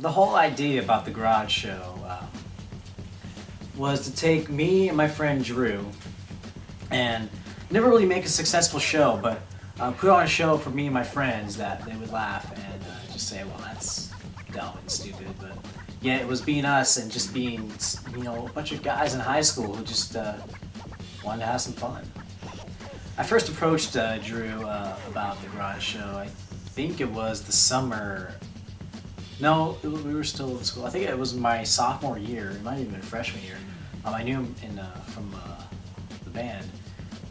the whole idea about the garage show was to take me and my friend Drew and never really make a successful show, but put on a show for me and my friends that they would laugh and just say, well, that's dumb and stupid, but yeah, it was being us and just being, you know, a bunch of guys in high school who just wanted to have some fun. I first approached Drew about the garage show. I think it was the summer. No, we were still in school. I think it was my sophomore year. It might have even been freshman year. I knew him from the band,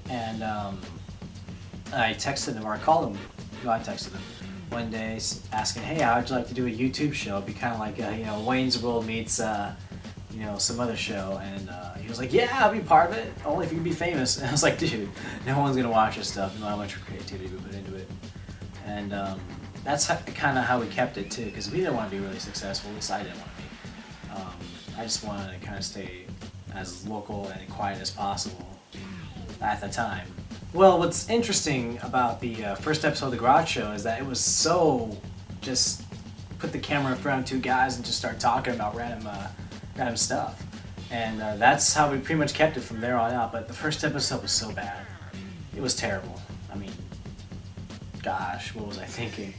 and I texted him, or I called him. No, I texted him one day asking, "Hey, how'd you like to do a YouTube show? It'd be kind of like you know, Wayne's World meets you know, some other show." And he was like, "Yeah, I'll be part of it. Only if you can be famous." And I was like, "Dude, no one's gonna watch this stuff. You know how much creativity we put into it." And that's kind of how we kept it too, because we didn't want to be really successful. At least I didn't want to be. I just wanted to kind of stay as local and quiet as possible at the time. Well, what's interesting about the first episode of the Garage Show is that it was so just put the camera in front of two guys and just start talking about random stuff. And that's how we pretty much kept it from there on out. But the first episode was so bad. It was terrible. I mean, gosh, what was I thinking?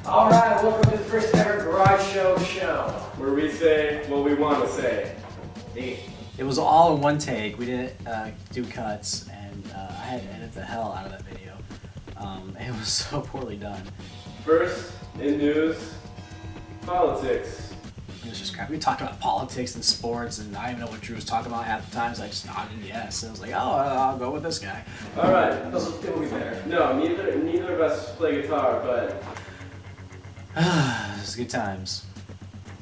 Alright, welcome to the first ever Garage Show, where we say what we want to say. It was all in one take. We didn't do cuts, and I had to edit the hell out of that video. It was so poorly done. First, in news, politics. It was just crap. We talked about politics and sports, and I didn't even know what Drew was talking about half the times. I just nodded yes, and I was like, "Oh, I'll go with this guy." All right. It will be better. No, neither of us play guitar, but it was good times.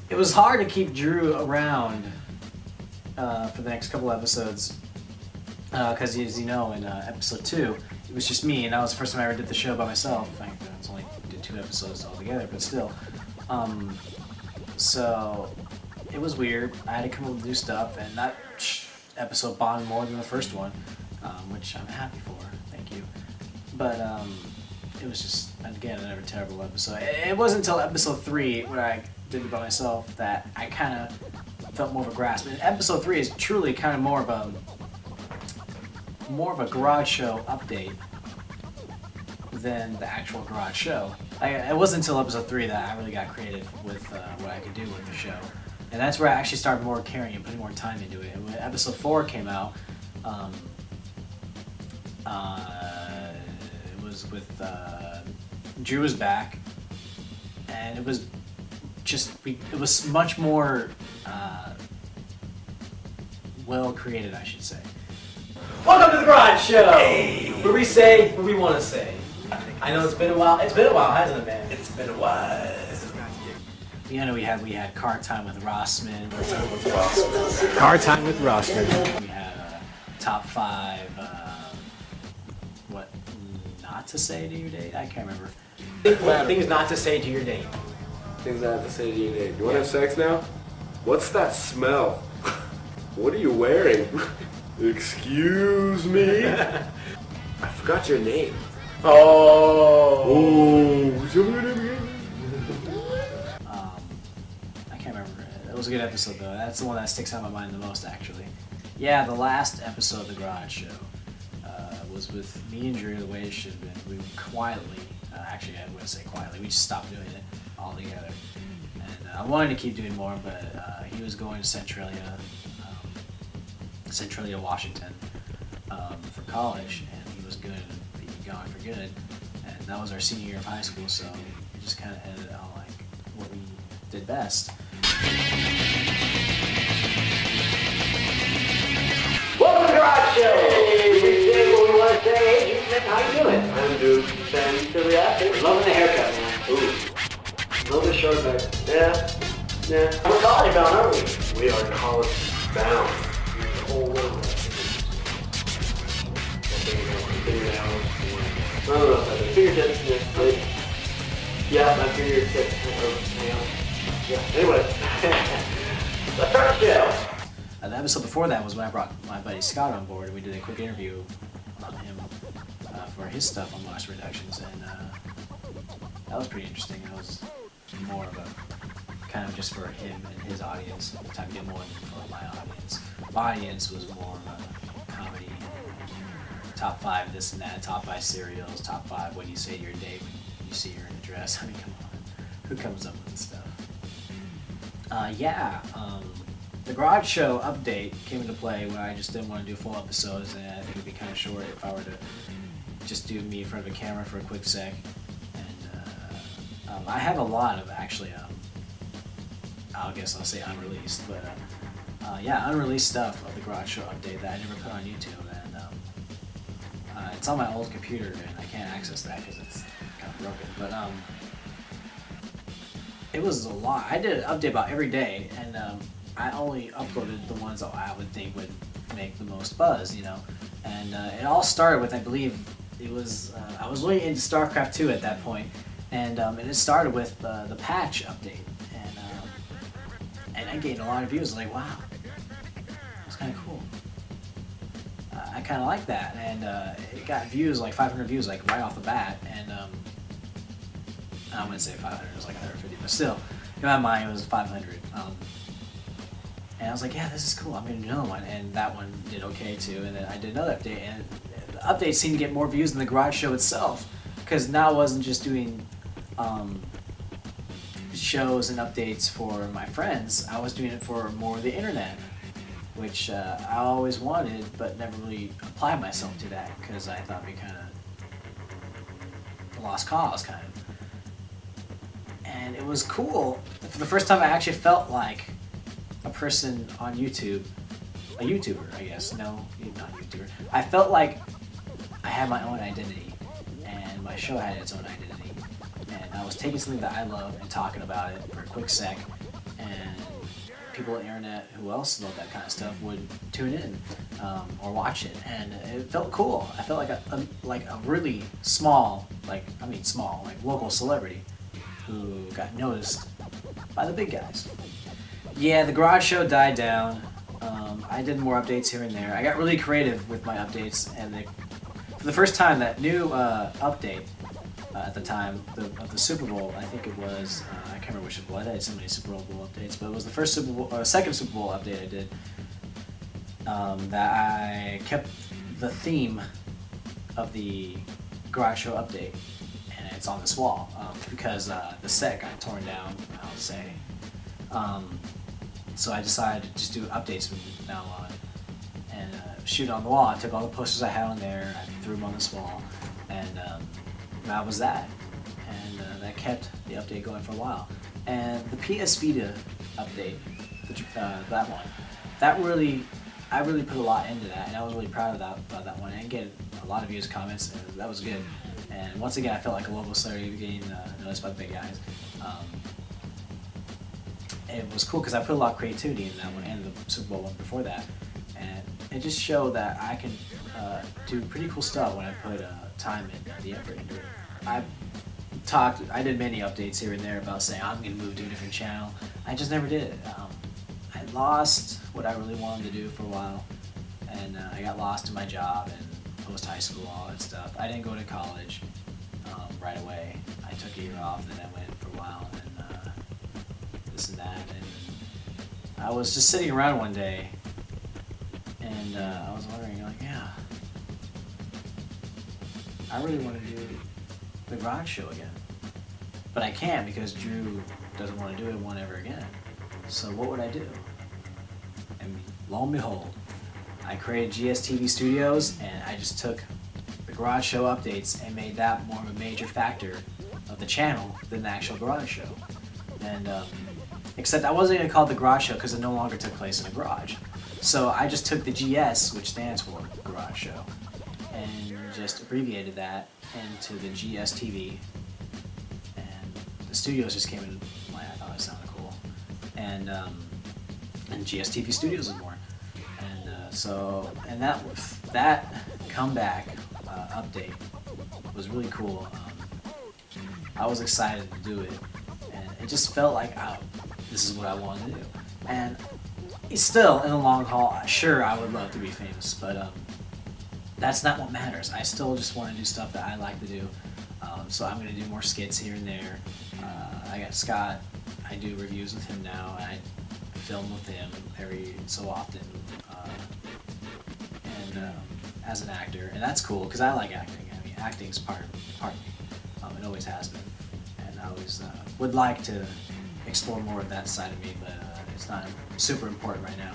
It was hard to keep Drew around for the next couple episodes, because as you know, in episode 2, it was just me, and that was the first time I ever did the show by myself. I only did 2 episodes altogether, but still. So it was weird. I had to come up with new stuff, and that episode bonded more than the first one, which I'm happy for. Thank you. But it was just, again, another terrible episode. It wasn't until episode 3, where I did it by myself, that I kind of felt more of a grasp. And episode 3 is truly kind of more of a garage show update than the actual garage show. It wasn't until episode 3 that I really got creative with what I could do with the show. And that's where I actually started more caring and putting more time into it. And when episode 4 came out, it was with Drew was back, and it was just, it was much more well created, I should say. Welcome to the Garage Show, where we say what we want to say. I know it's been a while. It's been a while, hasn't it, man? It's been a while. You know, we had Car Time with Rossman. Car Time with Rossman. We had top 5. What not to say to your date? I can't remember. Things not to say to your date. things I have to say to you, Nate. You want to have sex now? What's that smell? What are you wearing? Excuse me? I forgot your name. Oh. I can't remember. It was a good episode though. That's the one that sticks out in my mind the most, actually. Yeah, the last episode of the Garage Show was with me and Drew the way it should have been. We quietly, actually I wouldn't say quietly, we just stopped doing it all together. And I wanted to keep doing more, but he was going to Centralia, Washington for college, and he was good, he'd be gone for good. And that was our senior year of high school, so we just kind of ended on like what we did best. Welcome to the Garage Show! We say what we want to say. Hey, Smith, how you doing? I'm dude. Sam, you still reacting? Loving the haircut, man. Ooh. A little bit short back. Yeah. We're college bound, aren't we? We are college bound. The whole world. Fingertips. Yeah, my fingertips. Yeah. Anyway. The first show. The episode before that was when I brought my buddy Scott on board, and we did a quick interview on him for his stuff on Lost Productions, and that was pretty interesting. more of a kind of just for him and his audience. Time to get more than for my audience. My audience was more of a comedy, top 5 this and that, top 5 cereals, top 5 what do you say to your date when you see her in a dress. I mean, come on, who comes up with this stuff? The Garage Show update came into play when I just didn't want to do full episodes, and I think it'd be kind of short if I were to just do me in front of a camera for a quick sec. And I have a lot of actually, I guess I'll say unreleased, but unreleased stuff of the Garage Show update that I never put on YouTube, and it's on my old computer, and I can't access that because it's kind of broken. But it was a lot. I did an update about every day, and I only uploaded the ones that I would think would make the most buzz, you know. And it all started with, I believe, it was I was really into StarCraft 2 at that point, and it started with the patch update, and I gained a lot of views. Like, wow, it's kind of cool. I kind of like that, and it got views, like 500 views, like right off the bat, and I wouldn't say 500, it was like 150, but still, in my mind it was 500. And I was like, yeah, this is cool, I'm gonna do another one, and that one did okay too, and then I did another update, and the update seemed to get more views than the Garage Show itself, because now I wasn't just doing shows and updates for my friends, I was doing it for more of the internet, which I always wanted, but never really applied myself to that, because I thought it'd be kind of a lost cause, kind of. And it was cool. For the first time I actually felt like a person on YouTube, a YouTuber, I guess. No, not YouTuber. I felt like I had my own identity, and my show had its own identity. And I was taking something that I love and talking about it for a quick sec, and people on the internet who else love that kind of stuff would tune in or watch it, and it felt cool. I felt like a really small, like local celebrity who got noticed by the big guys. Yeah, the Garage Show died down. I did more updates here and there. I got really creative with my updates, and for the first time, that new update at the time of the Super Bowl, I think it was, I can't remember which Super Bowl, I did so many Super Bowl updates, but it was the first Super Bowl, or second Super Bowl update I did, that I kept the theme of the Garage Show update, and it's on this wall, because the set got torn down, I would say. So I decided to just do updates from now on, and shoot on the wall. I took all the posters I had on there, I threw them on this wall, and that was that. And that kept the update going for a while. And the PS Vita update, that one, I really put a lot into that, and I was really proud of that one. And get a lot of views, comments, and that was good. And once again, I felt like a local celebrity getting noticed by the big guys. It was cool because I put a lot of creativity in that one and the Super Bowl one before that, and it just showed that I can do pretty cool stuff when I put time and the effort into it. I did many updates here and there about saying I'm going to move to a different channel. I just never did it. I lost what I really wanted to do for a while, and I got lost in my job and post high school, all that stuff. I didn't go to college right away. I took a year off, and then I went for a while, and this and that, and I was just sitting around one day, and I was wondering, like, yeah, I really want to do the Garage Show again, but I can't because Drew doesn't want to do it one ever again. So what would I do? And lo and behold, I created GSTVstudios, and I just took the Garage Show updates and made that more of a major factor of the channel than the actual Garage Show. And except I wasn't going to call it the Garage Show because it no longer took place in a garage. So I just took the GS, which stands for Garage Show, and just abbreviated that into the GSTV. And the studios just came in like, I thought it sounded cool. And GSTVstudios and more. And that comeback update was really cool. I was excited to do it, and it just felt like, this is what I wanted to do. And still, in the long haul, sure, I would love to be famous, but that's not what matters. I still just want to do stuff that I like to do. So I'm going to do more skits here and there. I got Scott. I do reviews with him now, and I film with him every so often, and as an actor, and that's cool because I like acting. I mean, acting's part of me. It always has been, and I always would like to explore more of that side of me, but it's not super important right now.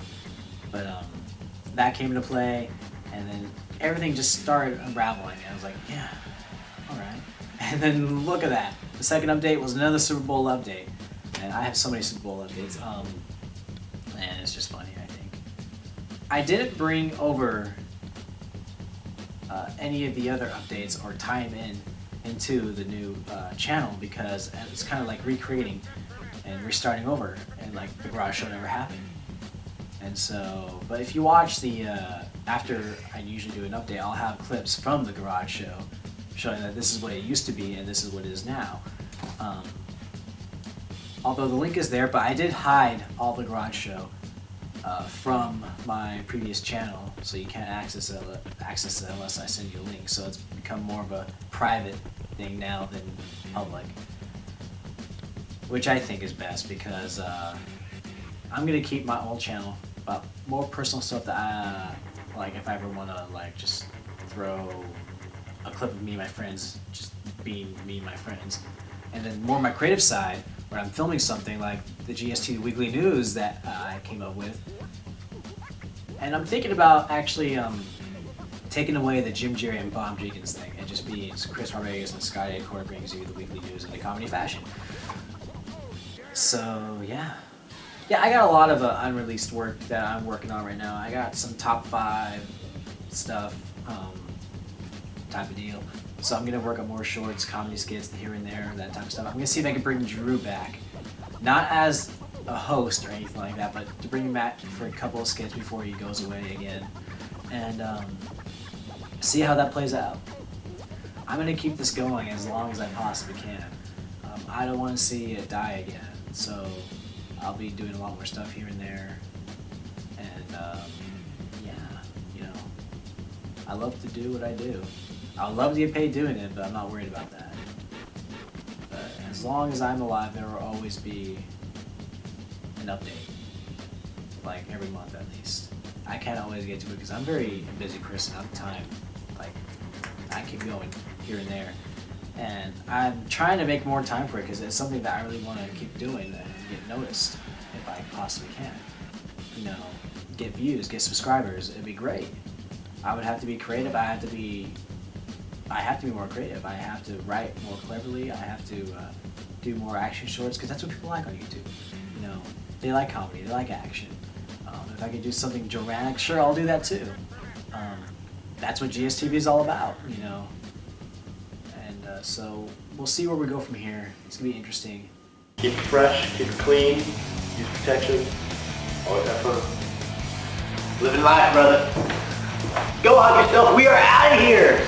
But that came into play, and then everything just started unraveling, and I was like, yeah, all right. And then look at that. The second update was another Super Bowl update, and I have so many Super Bowl updates, and it's just funny, I think. I didn't bring over any of the other updates or tie them into the new channel because it's kind of like recreating and restarting over, and like the garage show never happened. And so, but if you watch the, after I usually do an update, I'll have clips from the garage show showing that this is what it used to be and this is what it is now. Although the link is there, but I did hide all the garage show from my previous channel, so you can't access it unless I send you a link. So it's become more of a private thing now than public, which I think is best because I'm gonna keep my old channel, but more personal stuff that I like. If I ever wanna like just throw a clip of me and my friends, just being me and my friends, and then more my creative side where I'm filming something like the GSTV weekly news that I came up with. And I'm thinking about actually taking away the Jim, Jerry, and Bob Jenkins thing and just being Chris Rodriguez and Scott Acorn brings you the weekly news in a comedy fashion. So yeah, I got a lot of unreleased work that I'm working on right now. I got some top 5 stuff, type of deal. So I'm gonna work on more shorts, comedy skits here and there, that type of stuff. I'm gonna see if I can bring Drew back, not as a host or anything like that, but to bring him back for a couple of skits before he goes away again, and see how that plays out. I'm gonna keep this going as long as I possibly can. I don't want to see it die again, so I'll be doing a lot more stuff here and there, and yeah, you know, I love to do what I do. I would love to get paid doing it, but I'm not worried about that. But as long as I'm alive, there will always be an update, like every month at least. I can't always get to it because I'm a very busy person. I have time, like I keep going here and there, and I'm trying to make more time for it because it's something that I really want to keep doing and get noticed if I possibly can. You know, get views, get subscribers. It'd be great. I would have to be creative. I have to be more creative. I have to write more cleverly. I have to do more action shorts because that's what people like on YouTube. You know, they like comedy, they like action. If I could do something dramatic, sure, I'll do that too. That's what GSTV is all about, you know. And so we'll see where we go from here. It's gonna be interesting. Keep it fresh, keep it clean, use protection, always have fun. Living life, brother. Go hug yourself. We are out of here.